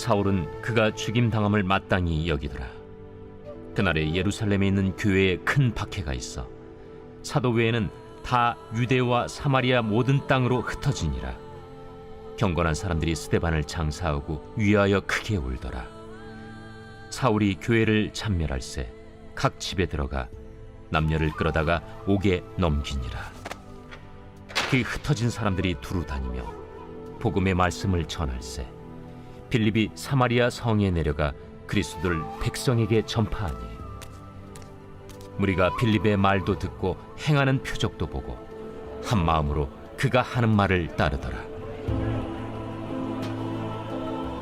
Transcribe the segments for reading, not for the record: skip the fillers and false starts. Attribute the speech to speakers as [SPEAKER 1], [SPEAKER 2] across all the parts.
[SPEAKER 1] 사울은 그가 죽임당함을 마땅히 여기더라. 그날에 예루살렘에 있는 교회에 큰 박해가 있어 사도 외에는 다 유대와 사마리아 모든 땅으로 흩어지니라. 경건한 사람들이 스데반을 장사하고 위하여 크게 울더라. 사울이 교회를 참멸할세 각 집에 들어가 남녀를 끌어다가 옥에 넘기니라. 그 흩어진 사람들이 두루 다니며 복음의 말씀을 전할세 빌립이 사마리아 성에 내려가 그리스도를 백성에게 전파하니 무리가 빌립의 말도 듣고 행하는 표적도 보고 한 마음으로 그가 하는 말을 따르더라.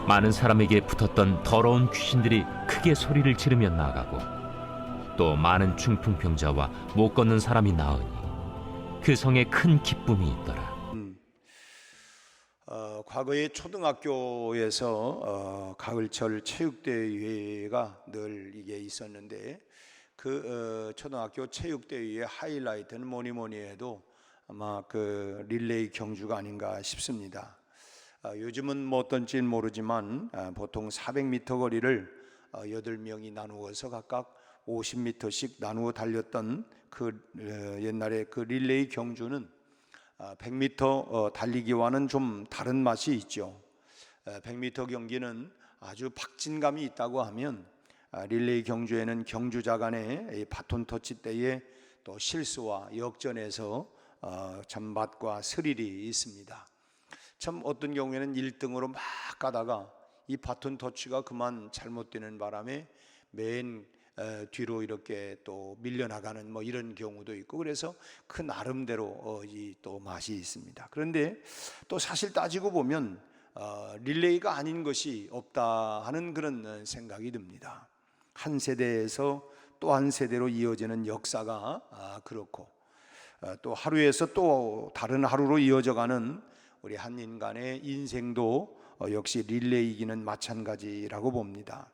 [SPEAKER 1] 많은 사람에게 붙었던 더러운 귀신들이 크게 소리를 지르며 나가고 또 많은 중풍병자와 못 걷는 사람이 나으니 그 성에 큰 기쁨이 있더라.
[SPEAKER 2] 과거에 초등학교에서 가을철 체육대회가 늘 이게 있었는데 그 초등학교 체육대회의 하이라이트는 뭐니 해도 아마 그 릴레이 경주가 아닌가 싶습니다. 요즘은 뭐 어떤지는 모르지만 보통 400m 거리를 8명이 나누어서 각각 50m씩 나누어 달렸던 그 옛날에 그 릴레이 경주는 100m 달리기와는 좀 다른 맛이 있죠. 100m 경기는 아주 박진감이 있다고 하면 릴레이 경주에는 경주자 간의 바톤 터치 때에 또 실수와 역전에서 참 맛과 스릴이 있습니다. 참 어떤 경우에는 1등으로 막 가다가 이 바톤 터치가 그만 잘못되는 바람에 맨 뒤로 이렇게 또 밀려나가는 뭐 이런 경우도 있고 그래서 그 나름대로 이 또 맛이 있습니다. 그런데 또 사실 따지고 보면 릴레이가 아닌 것이 없다 하는 그런 생각이 듭니다. 한 세대에서 또 한 세대로 이어지는 역사가 그렇고 또 하루에서 또 다른 하루로 이어져가는 우리 한 인간의 인생도 역시 릴레이기는 마찬가지라고 봅니다.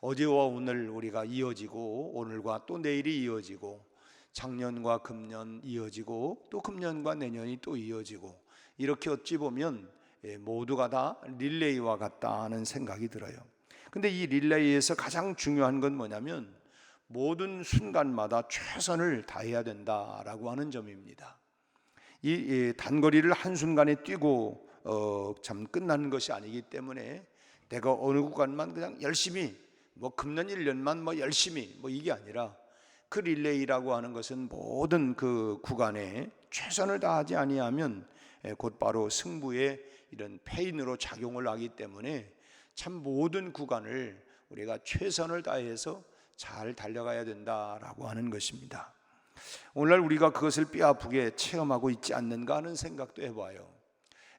[SPEAKER 2] 어제와 오늘 우리가 이어지고 오늘과 또 내일이 이어지고 작년과 금년 이어지고 또 금년과 내년이 또 이어지고 이렇게 어찌 보면 모두가 다 릴레이와 같다 하는 생각이 들어요. 근데 이 릴레이에서 가장 중요한 건 뭐냐면 모든 순간마다 최선을 다해야 된다라고 하는 점입니다. 이 단거리를 한순간에 뛰고 참 끝나는 것이 아니기 때문에 내가 어느 구간만 그냥 열심히 뭐 금년 1년만 뭐 열심히 뭐 이게 아니라 그 릴레이라고 하는 것은 모든 그 구간에 최선을 다하지 아니하면 곧바로 승부의 이런 패인으로 작용을 하기 때문에 참 모든 구간을 우리가 최선을 다해서 잘 달려가야 된다라고 하는 것입니다. 오늘날 우리가 그것을 뼈아프게 체험하고 있지 않는가 하는 생각도 해봐요.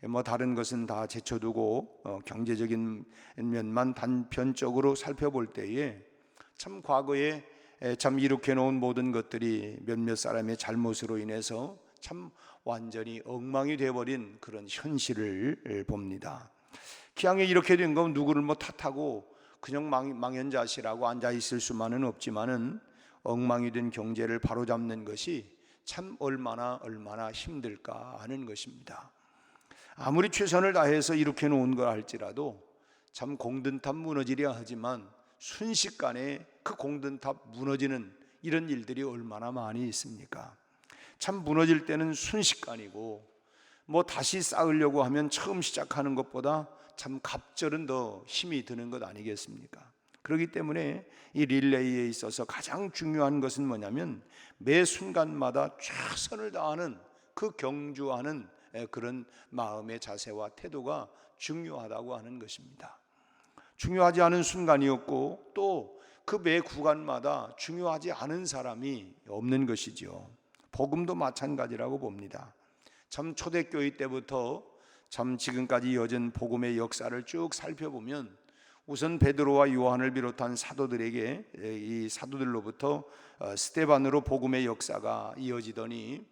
[SPEAKER 2] 뭐 다른 것은 다 제쳐두고 경제적인 면만 단편적으로 살펴볼 때에 참 과거에 참 이룩해 놓은 모든 것들이 몇몇 사람의 잘못으로 인해서 참 완전히 엉망이 되어버린 그런 현실을 봅니다. 기왕에 이렇게 된 건 누구를 뭐 탓하고 그냥 망연자실하고 앉아 있을 수만은 없지만은 엉망이 된 경제를 바로잡는 것이 참 얼마나 힘들까 하는 것입니다. 아무리 최선을 다해서 이렇게 놓은 걸 할지라도 참 공든탑 무너지려 하지만 순식간에 그 공든탑 무너지는 이런 일들이 얼마나 많이 있습니까? 참 무너질 때는 순식간이고 뭐 다시 쌓으려고 하면 처음 시작하는 것보다 참 갑절은 더 힘이 드는 것 아니겠습니까? 그렇기 때문에 이 릴레이에 있어서 가장 중요한 것은 뭐냐면 매 순간마다 최선을 다하는 그 경주하는 그런 마음의 자세와 태도가 중요하다고 하는 것입니다. 중요하지 않은 순간이었고 또 그 매 구간마다 중요하지 않은 사람이 없는 것이죠. 복음도 마찬가지라고 봅니다. 참 초대교회 때부터 참 지금까지 이어진 복음의 역사를 쭉 살펴보면 우선 베드로와 요한을 비롯한 사도들에게 이 사도들로부터 스데반으로 복음의 역사가 이어지더니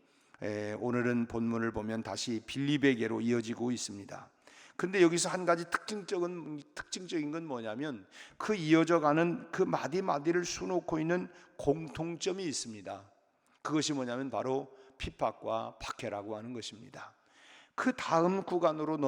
[SPEAKER 2] 오늘은 본문을 보면 다시 빌립에게로 이어지고 있습니다. 근데 여기서 한 가지 특징적인 건 뭐냐면 그 이어져가는 그 마디마디를 수놓고 있는 공통점이 있습니다. 그것이 뭐냐면 바로 핍박과 박해라고 하는 것입니다. 그 다음 구간으로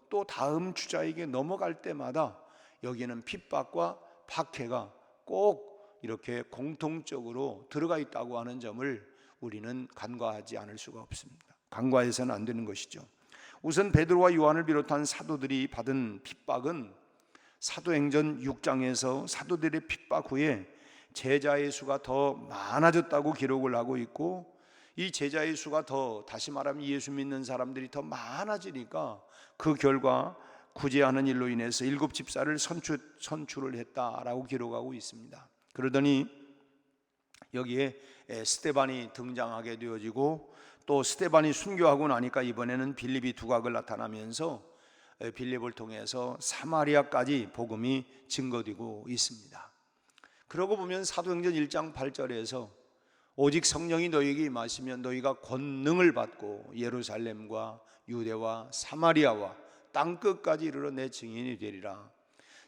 [SPEAKER 2] 또 다음 주자에게 넘어갈 때마다 여기는 핍박과 박해가 꼭 이렇게 공통적으로 들어가 있다고 하는 점을 우리는 간과하지 않을 수가 없습니다. 간과해서는 안 되는 것이죠. 우선 베드로와 요한을 비롯한 사도들이 받은 핍박은 사도행전 6장에서 사도들의 핍박 후에 제자의 수가 더 많아졌다고 기록을 하고 있고, 이 제자의 수가 더, 다시 말하면 예수 믿는 사람들이 더 많아지니까 그 결과 구제하는 일로 인해서 7집사를 선출을 했다라고 기록하고 있습니다. 그러더니 여기에 스데반이 등장하게 되어지고, 또 스데반이 순교하고 나니까 이번에는 빌립이 두각을 나타나면서 빌립을 통해서 사마리아까지 복음이 증거되고 있습니다. 그러고 보면 사도행전 1장 8절에서 오직 성령이 너희에게 임하시면 너희가 권능을 받고 예루살렘과 유대와 사마리아와 땅끝까지 이르러 내 증인이 되리라.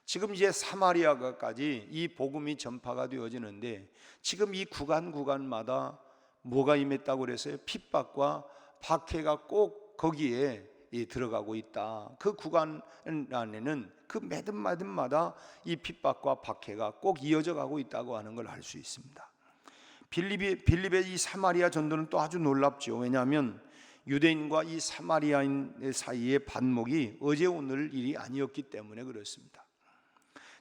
[SPEAKER 2] 지금 이제 사마리아까지 이 복음이 전파가 되어지는데, 지금 이 구간마다 뭐가 임했다고 그랬어요? 핍박과 박해가 꼭 거기에 들어가고 있다. 그 구간 안에는 그 매듭마다 이 핍박과 박해가 꼭 이어져 가고 있다고 하는 걸 알 수 있습니다. 빌립의 이 사마리아 전도는 또 아주 놀랍죠. 왜냐하면 유대인과 이 사마리아인 사이의 반목이 어제 오늘 일이 아니었기 때문에 그렇습니다.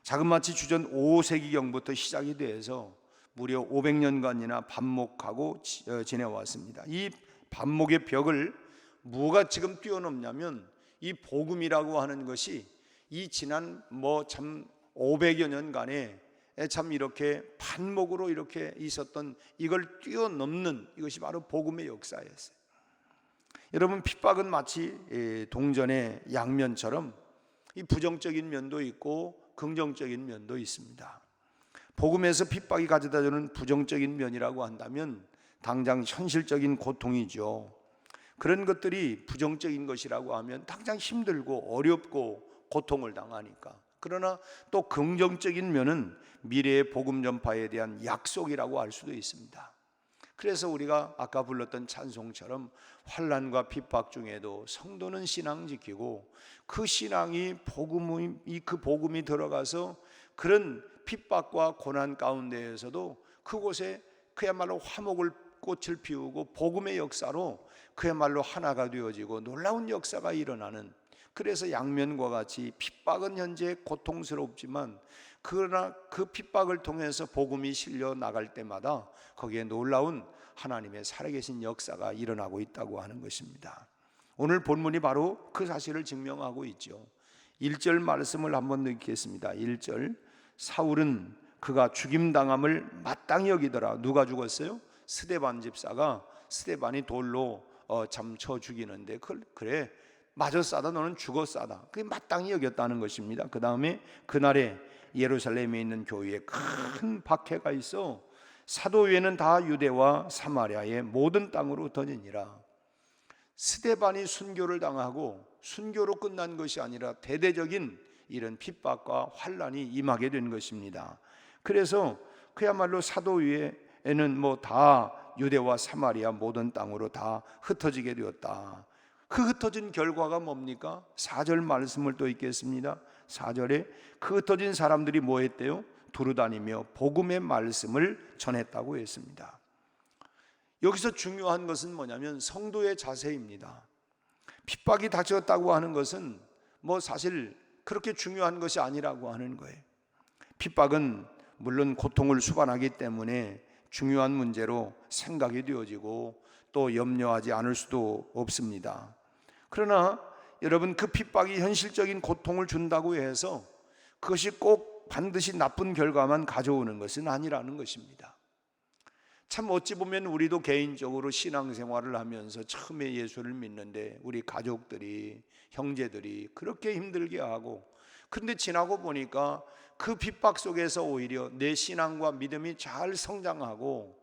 [SPEAKER 2] 자그마치 주전 5세기경부터 시작이 돼서 무려 500년간이나 반목하고 지내왔습니다. 이 반목의 벽을 뭐가 지금 뛰어넘냐면 이 복음이라고 하는 것이 이 지난 참 500여 년간에 참 이렇게 반목으로 이렇게 있었던 이걸 뛰어넘는 이것이 바로 복음의 역사였어요. 여러분, 핍박은 마치 동전의 양면처럼 이 부정적인 면도 있고 긍정적인 면도 있습니다. 복음에서 핍박이 가져다주는 부정적인 면이라고 한다면 당장 현실적인 고통이죠. 그런 것들이 부정적인 것이라고 하면 당장 힘들고 어렵고 고통을 당하니까. 그러나 또 긍정적인 면은 미래의 복음 전파에 대한 약속이라고 할 수도 있습니다. 그래서 우리가 아까 불렀던 찬송처럼 환난과 핍박 중에도 성도는 신앙 지키고, 그 신앙이 그 복음이 들어가서 그런 핍박과 고난 가운데에서도 그곳에 그야말로 꽃을 피우고 복음의 역사로 그야말로 하나가 되어지고 놀라운 역사가 일어나는, 그래서 양면과 같이 핍박은 현재 고통스럽지만 그러나 그 핍박을 통해서 복음이 실려 나갈 때마다 거기에 놀라운 하나님의 살아계신 역사가 일어나고 있다고 하는 것입니다. 오늘 본문이 바로 그 사실을 증명하고 있죠. 1절 말씀을 한번 읽겠습니다. 1절, 사울은 그가 죽임당함을 마땅히 여기더라. 누가 죽었어요? 스데반 집사가 스데반이 돌로 잠쳐 죽이는데 그래 맞아 싸다, 너는 죽어 싸다, 그게 마땅히 여겼다는 것입니다. 그 다음에 그날에 예루살렘에 있는 교회에 큰 박해가 있어 사도회는 다 유대와 사마리아의 모든 땅으로 흩어지니라. 스데반이 순교를 당하고 순교로 끝난 것이 아니라 대대적인 이런 핍박과 환난이 임하게 된 것입니다. 그래서 그야말로 사도회에는 다 유대와 사마리아 모든 땅으로 다 흩어지게 되었다. 그 흩어진 결과가 뭡니까? 4절 말씀을 또 읽겠습니다. 4절에 그 흩어진 사람들이 뭐 했대요? 두루다니며 복음의 말씀을 전했다고 했습니다. 여기서 중요한 것은 뭐냐면 성도의 자세입니다. 핍박이 닥쳤다고 하는 것은 사실 그렇게 중요한 것이 아니라고 하는 거예요. 핍박은 물론 고통을 수반하기 때문에 중요한 문제로 생각이 되어지고 또 염려하지 않을 수도 없습니다. 그러나 여러분, 그 핍박이 현실적인 고통을 준다고 해서 그것이 꼭 반드시 나쁜 결과만 가져오는 것은 아니라는 것입니다. 참 어찌 보면 우리도 개인적으로 신앙생활을 하면서 처음에 예수를 믿는데 우리 가족들이, 형제들이 그렇게 힘들게 하고, 그런데 지나고 보니까 그 핍박 속에서 오히려 내 신앙과 믿음이 잘 성장하고,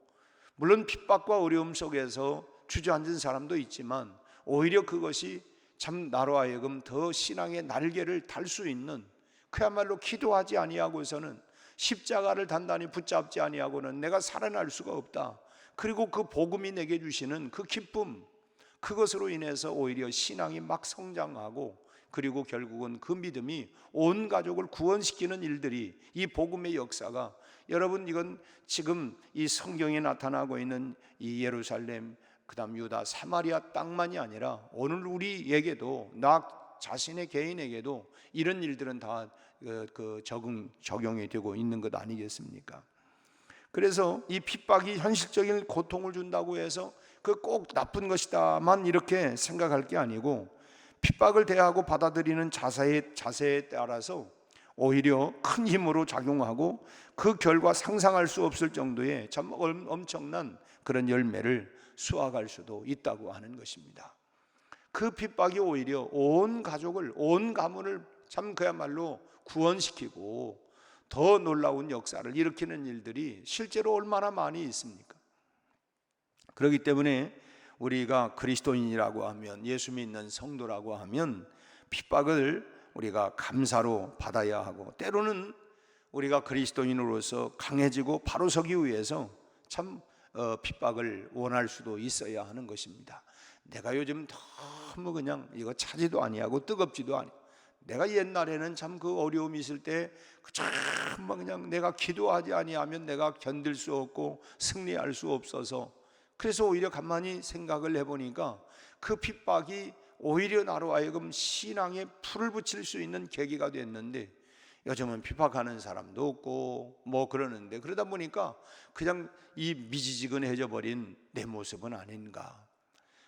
[SPEAKER 2] 물론 핍박과 어려움 속에서 주저앉은 사람도 있지만 오히려 그것이 참 나로 하여금 더 신앙의 날개를 달 수 있는, 그야말로 기도하지 아니하고서는, 십자가를 단단히 붙잡지 아니하고는 내가 살아날 수가 없다. 그리고 그 복음이 내게 주시는 그 기쁨, 그것으로 인해서 오히려 신앙이 막 성장하고 그리고 결국은 그 믿음이 온 가족을 구원시키는 일들이, 이 복음의 역사가, 여러분 이건 지금 이 성경에 나타나고 있는 이 예루살렘, 그다음 유다, 사마리아 땅만이 아니라 오늘 우리에게도, 나 자신의 개인에게도 이런 일들은 다 적용이 되고 있는 것 아니겠습니까? 그래서 이 핍박이 현실적인 고통을 준다고 해서 그 꼭 나쁜 것이다만 이렇게 생각할 게 아니고, 핍박을 대하고 받아들이는 자세에 따라서 오히려 큰 힘으로 작용하고 그 결과 상상할 수 없을 정도의 참 엄청난 그런 열매를 수확할 수도 있다고 하는 것입니다. 그 핍박이 오히려 온 가족을, 온 가문을 참 그야말로 구원시키고 더 놀라운 역사를 일으키는 일들이 실제로 얼마나 많이 있습니까? 그렇기 때문에 우리가 그리스도인이라고 하면, 예수 믿는 성도라고 하면 핍박을 우리가 감사로 받아야 하고, 때로는 우리가 그리스도인으로서 강해지고 바로 서기 위해서 참 핍박을 원할 수도 있어야 하는 것입니다. 내가 요즘 너무 그냥 이거 차지도 아니하고 뜨겁지도 아니. 내가 옛날에는 참 그 어려움이 있을 때 참 그냥 내가 기도하지 아니하면 내가 견딜 수 없고 승리할 수 없어서, 그래서 오히려 가만히 생각을 해보니까 그 핍박이 오히려 나로 하여금 신앙에 풀을 붙일 수 있는 계기가 됐는데, 요즘은 핍박하는 사람도 없고 뭐 그러는데, 그러다 보니까 그냥 이 미지지근해져 버린 내 모습은 아닌가.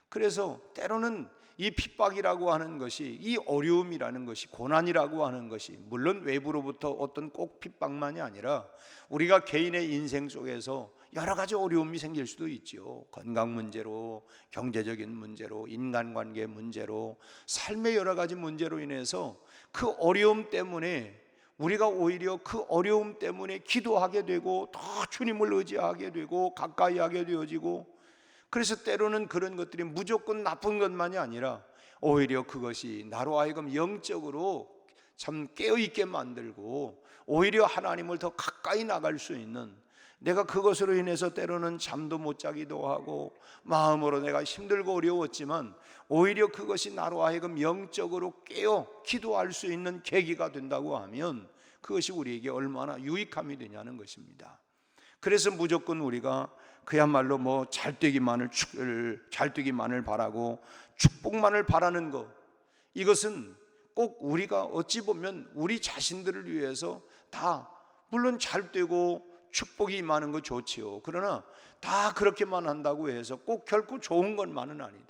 [SPEAKER 2] 그래서 때로는 이 핍박이라고 하는 것이, 이 어려움이라는 것이, 고난이라고 하는 것이 물론 외부로부터 어떤 꼭 핍박만이 아니라 우리가 개인의 인생 속에서 여러 가지 어려움이 생길 수도 있죠. 건강 문제로, 경제적인 문제로, 인간관계 문제로, 삶의 여러 가지 문제로 인해서 그 어려움 때문에 우리가 오히려 그 어려움 때문에 기도하게 되고 더 주님을 의지하게 되고 가까이 하게 되어지고, 그래서 때로는 그런 것들이 무조건 나쁜 것만이 아니라 오히려 그것이 나로 하여금 영적으로 참 깨어있게 만들고 오히려 하나님을 더 가까이 나갈 수 있는, 내가 그것으로 인해서 때로는 잠도 못 자기도 하고 마음으로 내가 힘들고 어려웠지만 오히려 그것이 나로 하여금 영적으로 깨어 기도할 수 있는 계기가 된다고 하면 그것이 우리에게 얼마나 유익함이 되냐는 것입니다. 그래서 무조건 우리가 그야말로 뭐 잘 되기만을 바라고 축복만을 바라는 것, 이것은 꼭 우리가 어찌 보면 우리 자신들을 위해서 다, 물론 잘 되고 축복이 임하는 거 좋지요. 그러나 다 그렇게만 한다고 해서 꼭 결코 좋은 것만은 아니다.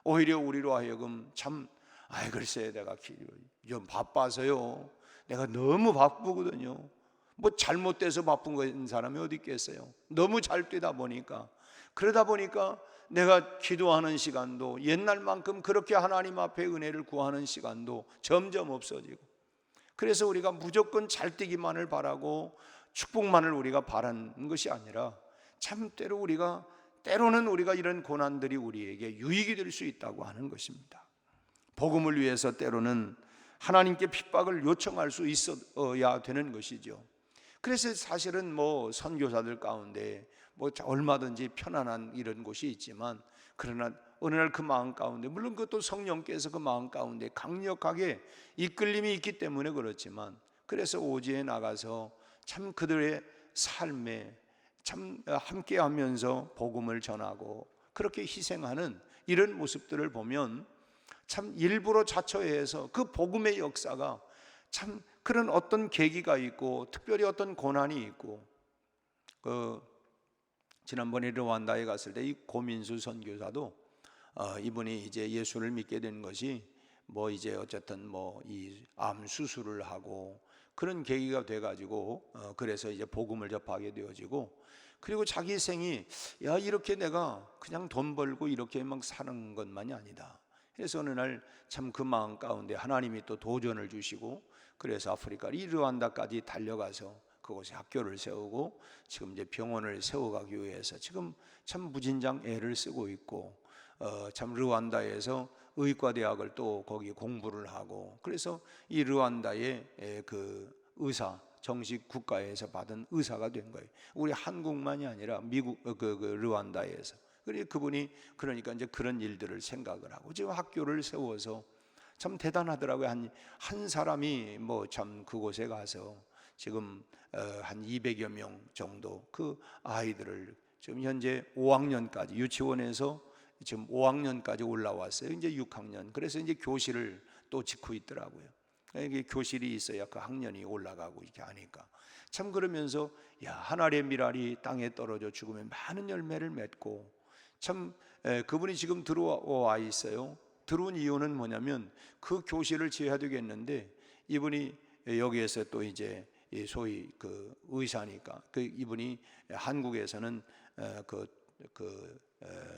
[SPEAKER 2] 오히려 우리로 하여금 참, 글쎄 내가 좀 바빠서요, 내가 너무 바쁘거든요. 뭐 잘못돼서 바쁜 사람이 어디 있겠어요. 너무 잘 되다 보니까, 그러다 보니까 내가 기도하는 시간도 옛날만큼 그렇게 하나님 앞에 은혜를 구하는 시간도 점점 없어지고, 그래서 우리가 무조건 잘 되기만을 바라고 축복만을 우리가 바라는 것이 아니라 참 때로는 우리가 이런 고난들이 우리에게 유익이 될 수 있다고 하는 것입니다. 복음을 위해서 때로는 하나님께 핍박을 요청할 수 있어야 되는 것이죠. 그래서 사실은 뭐 선교사들 가운데 뭐 얼마든지 편안한 이런 곳이 있지만, 그러나 어느 날 그 마음 가운데, 물론 그것도 성령께서 그 마음 가운데 강력하게 이끌림이 있기 때문에 그렇지만, 그래서 오지에 나가서 참 그들의 삶에 참 함께하면서 복음을 전하고 그렇게 희생하는 이런 모습들을 보면 참 일부러 자처해서 그 복음의 역사가 참 그런 어떤 계기가 있고 특별히 어떤 고난이 있고, 지난번에 르완다에 갔을 때 이 고민수 선교사도 이분이 이제 예수를 믿게 된 것이 뭐 이제 어쨌든 뭐 이 암 수술을 하고 그런 계기가 돼가지고 그래서 이제 복음을 접하게 되어지고, 그리고 자기 생이 이렇게 내가 그냥 돈 벌고 이렇게 막 사는 것만이 아니다. 그래서 어느 날 참 그 마음 가운데 하나님이 또 도전을 주시고, 그래서 아프리카 이 르완다까지 달려가서 그곳에 학교를 세우고 지금 이제 병원을 세워가기 위해서 지금 참 무진장 애를 쓰고 있고, 참 르완다에서 의과대학을 또 거기 공부를 하고, 그래서 이 르완다의 그 의사, 정식 국가에서 받은 의사가 된 거예요. 우리 한국만이 아니라 미국 그 르완다에서. 그러니까 그분이 그러니까 이제 그런 일들을 생각을 하고 지금 학교를 세워서 참 대단하더라고요. 한 사람이 뭐 참 그곳에 가서 지금 한 200여 명 정도 그 아이들을 지금 현재 5학년까지 유치원에서 지금 5학년까지 올라왔어요. 이제 6학년. 그래서 이제 교실을 또 짓고 있더라고요. 이게 교실이 있어야 그 학년이 올라가고 이렇게 하니까 참 그러면서 야, 하늘의 밀알이 땅에 떨어져 죽으면 많은 열매를 맺고 참 그분이 지금 들어와 있어요. 들어온 이유는 뭐냐면 그 교실을 지어야 되겠는데 이분이 여기에서 또 이제 소위 그 의사니까 그 이분이 한국에서는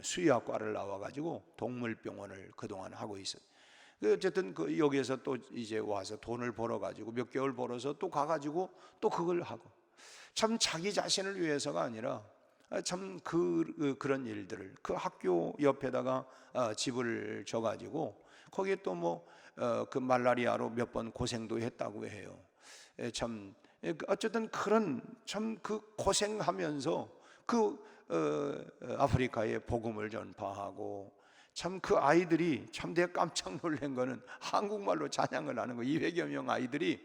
[SPEAKER 2] 수의학과를 나와가지고 동물병원을 그동안 하고 있어요. 어쨌든 여기에서 또 이제 와서 돈을 벌어가지고 몇 개월 벌어서 또 가가지고 또 그걸 하고 참 자기 자신을 위해서가 아니라 참 그런 일들을 그 학교 옆에다가 집을 져가지고 거기에 또 뭐 그 말라리아로 몇 번 고생도 했다고 해요. 참 어쨌든 그런 참 그 고생하면서 아프리카에 복음을 전파하고 참 그 아이들이 참 내가 깜짝 놀란 거는 한국말로 찬양을 하는 거 200여 명 아이들이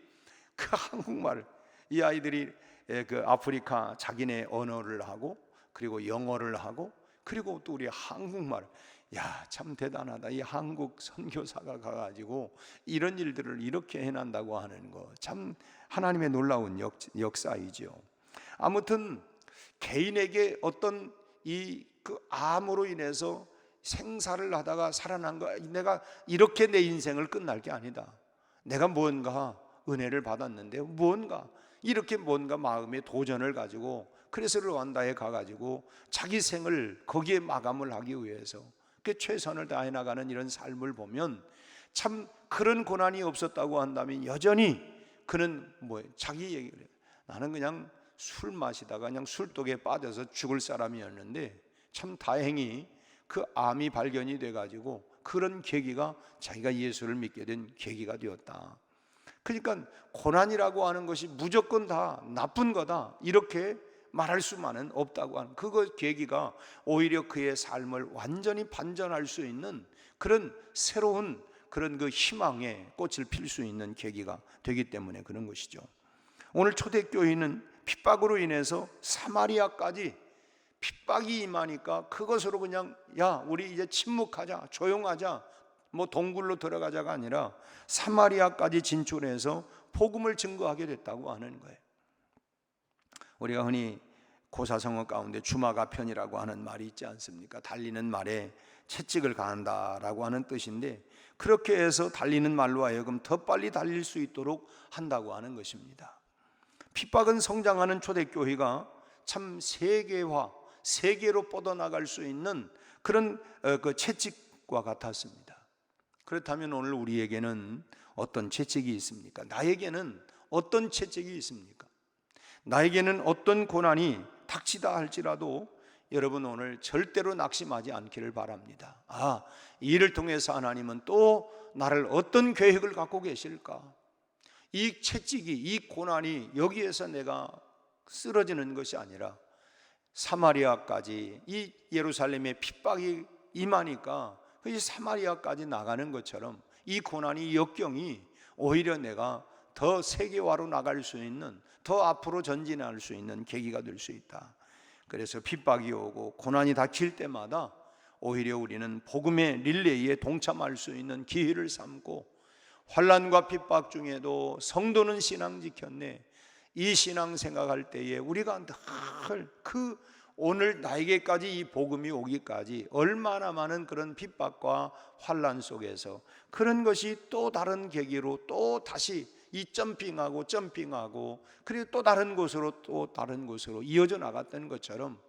[SPEAKER 2] 그 한국말을 이 아이들이 그 아프리카 자기네 언어를 하고 그리고 영어를 하고 그리고 또 우리 한국말 야, 참 대단하다. 이 한국 선교사가 가가지고 이런 일들을 이렇게 해낸다고 하는 거 참 하나님의 놀라운 역사이죠. 아무튼 개인에게 어떤 그 암으로 인해서 생사를 하다가 살아난 거 내가 이렇게 내 인생을 끝날 게 아니다. 내가 뭔가 은혜를 받았는데 이렇게 뭔가 마음의 도전을 가지고 그래서 르완다에 가가지고 자기 생을 거기에 마감을 하기 위해서 그 최선을 다해 나가는 이런 삶을 보면 참 그런 고난이 없었다고 한다면 여전히 그는 자기 얘기를 해요. 나는 그냥 술 마시다가 그냥 술독에 빠져서 죽을 사람이었는데 참 다행히 그 암이 발견이 돼가지고 그런 계기가 자기가 예수를 믿게 된 계기가 되었다. 그러니까 고난이라고 하는 것이 무조건 다 나쁜 거다 이렇게 말할 수만은 없다고 하는 그 계기가 오히려 그의 삶을 완전히 반전할 수 있는 그런 새로운 그런 그 희망의 꽃을 필 수 있는 계기가 되기 때문에 그런 것이죠. 오늘 초대교회는 핍박으로 인해서 사마리아까지 핍박이 임하니까 그것으로 그냥 야 우리 이제 침묵하자 조용하자 뭐 동굴로 들어가자가 아니라 사마리아까지 진출해서 복음을 증거하게 됐다고 하는 거예요. 우리가 흔히 고사성어 가운데 주마가편이라고 하는 말이 있지 않습니까? 달리는 말에 채찍을 가한다라고 하는 뜻인데 그렇게 해서 달리는 말로 하여금 더 빨리 달릴 수 있도록 한다고 하는 것입니다. 핍박은 성장하는 초대교회가 참 세계로 뻗어나갈 수 있는 그런 그 채찍과 같았습니다. 그렇다면 오늘 우리에게는 어떤 채찍이 있습니까? 나에게는 어떤 채찍이 있습니까? 나에게는 어떤 고난이 닥치다 할지라도 여러분 오늘 절대로 낙심하지 않기를 바랍니다. 이를 통해서 하나님은 또 나를 어떤 계획을 갖고 계실까? 이 채찍이 이 고난이 여기에서 내가 쓰러지는 것이 아니라 사마리아까지 이 예루살렘의 핍박이 임하니까 이 사마리아까지 나가는 것처럼 이 고난이 역경이 오히려 내가 더 세계화로 나갈 수 있는 더 앞으로 전진할 수 있는 계기가 될 수 있다. 그래서 핍박이 오고 고난이 닥칠 때마다 오히려 우리는 복음의 릴레이에 동참할 수 있는 기회를 삼고 환난과 핍박 중에도 성도는 신앙 지켰네. 이 신앙 생각할 때에 우리가 늘 오늘 나에게까지 이 복음이 오기까지 얼마나 많은 그런 핍박과 환난 속에서 그런 것이 또 다른 계기로 또 다시 이 점핑하고 그리고 또 다른 곳으로 이어져 나갔던 것처럼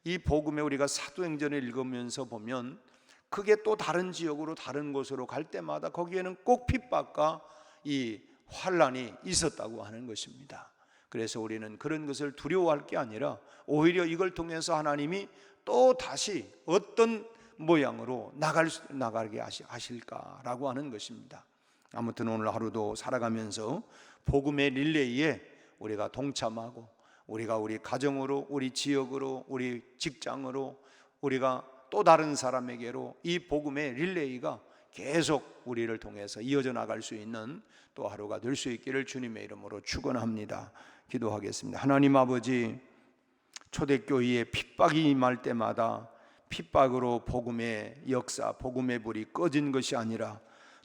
[SPEAKER 2] 이 복음에 우리가 사도행전을 읽으면서 보면 그게 또 다른 지역으로 다른 곳으로 갈 때마다 거기에는 꼭 핍박과 이 환난이 있었다고 하는 것입니다. 그래서 우리는 그런 것을 두려워할 게 아니라 오히려 이걸 통해서 하나님이 또 다시 어떤 모양으로 나가게 하실까라고 하는 것입니다. 아무튼 오늘 하루도 살아가면서 복음의 릴레이에 우리가 동참하고 우리가 우리 가정으로 우리 지역으로 우리 직장으로 우리가 또 다른 사람에게로 이 복음의 릴레이가 계속 우리를 통해서 이어져 나갈 수 있는 또 하루가 될 수 있기를 주님의 이름으로 축원합니다. 기도하겠습니다. 하나님 아버지, 초대교회에 핍박이 임할 때마다 핍박으로 복음의 역사, 복음의 불이 꺼진 것이 아니라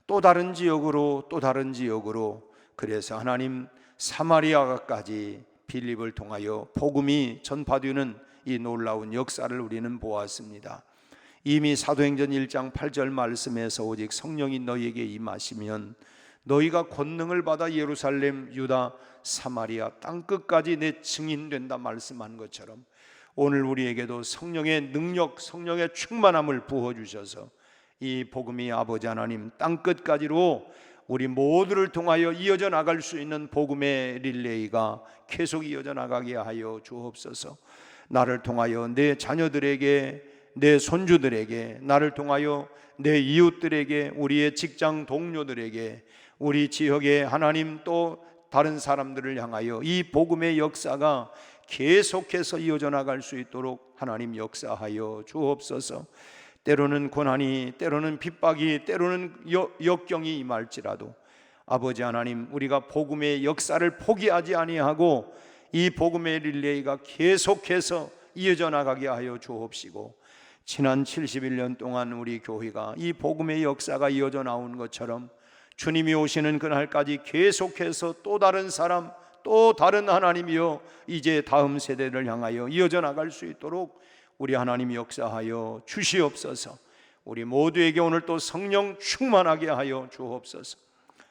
[SPEAKER 2] 또 다른 지역으로 또 다른 지역으로, 그래서 하나님 사마리아까지 빌립을 통하여 복음이 전파되는 이 놀라운 역사를 우리는 보았습니다. 이미 사도행전 1장 8절 말씀에서 오직 성령이 너희에게 임하시면 너희가 권능을 받아 예루살렘, 유다, 사마리아 땅끝까지 내 증인된다 말씀한 것처럼 오늘 우리에게도 성령의 능력, 성령의 충만함을 부어주셔서 이 복음이 아버지 하나님 땅끝까지로 우리 모두를 통하여 이어져 나갈 수 있는 복음의 릴레이가 계속 이어져 나가게 하여 주옵소서. 나를 통하여 내 자녀들에게, 내 손주들에게, 나를 통하여 내 이웃들에게, 우리의 직장 동료들에게, 우리 지역의 하나님 또 다른 사람들을 향하여 이 복음의 역사가 계속해서 이어져 나갈 수 있도록 하나님 역사하여 주옵소서. 때로는 고난이, 때로는 핍박이, 때로는 역경이 임할지라도 아버지 하나님, 우리가 복음의 역사를 포기하지 아니하고 이 복음의 릴레이가 계속해서 이어져 나가게 하여 주옵시고, 지난 71년 동안 우리 교회가 이 복음의 역사가 이어져 나온 것처럼 주님이 오시는 그날까지 계속해서 또 다른 사람, 또 다른 하나님이여 이제 다음 세대를 향하여 이어져 나갈 수 있도록 우리 하나님 역사하여 주시옵소서. 우리 모두에게 오늘 또 성령 충만하게 하여 주옵소서.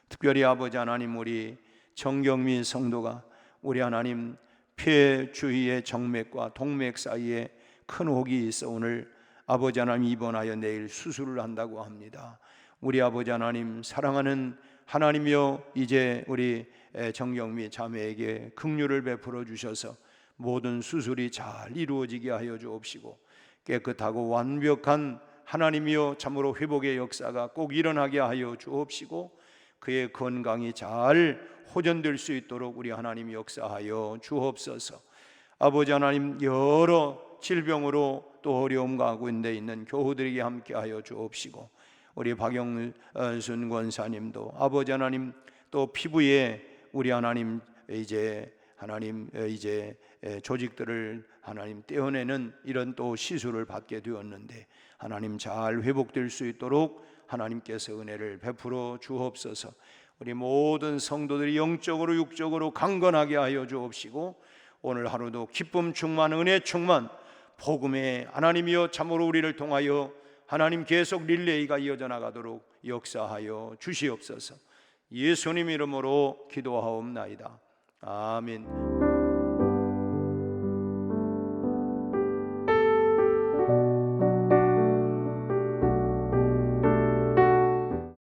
[SPEAKER 2] 특별히 아버지 하나님, 우리 정경민 성도가 우리 하나님 폐 주위의 정맥과 동맥 사이에 큰 혹이 있어 오늘 아버지 하나님 입원하여 내일 수술을 한다고 합니다. 우리 아버지 하나님, 사랑하는 하나님이여 이제 우리 정경미 자매에게 긍휼을 베풀어 주셔서 모든 수술이 잘 이루어지게 하여 주옵시고, 깨끗하고 완벽한 하나님이여 참으로 회복의 역사가 꼭 일어나게 하여 주옵시고, 그의 건강이 잘 호전될 수 있도록 우리 하나님 역사하여 주옵소서. 아버지 하나님, 여러 질병으로 또 어려움 가운데 있는 교우들에게 함께하여 주옵시고, 우리 박영순 권사님도 아버지 하나님 또 피부에 우리 하나님 이제 조직들을 하나님 떼어내는 이런 또 시술을 받게 되었는데 하나님 잘 회복될 수 있도록 하나님께서 은혜를 베풀어 주옵소서. 우리 모든 성도들이 영적으로 육적으로 강건하게 하여 주옵시고, 오늘 하루도 기쁨 충만, 은혜 충만, 복음의 하나님이여 참으로 우리를 통하여 하나님 계속 릴레이가 이어져 나가도록 역사하여 주시옵소서. 예수님 이름으로 기도하옵나이다. 아멘.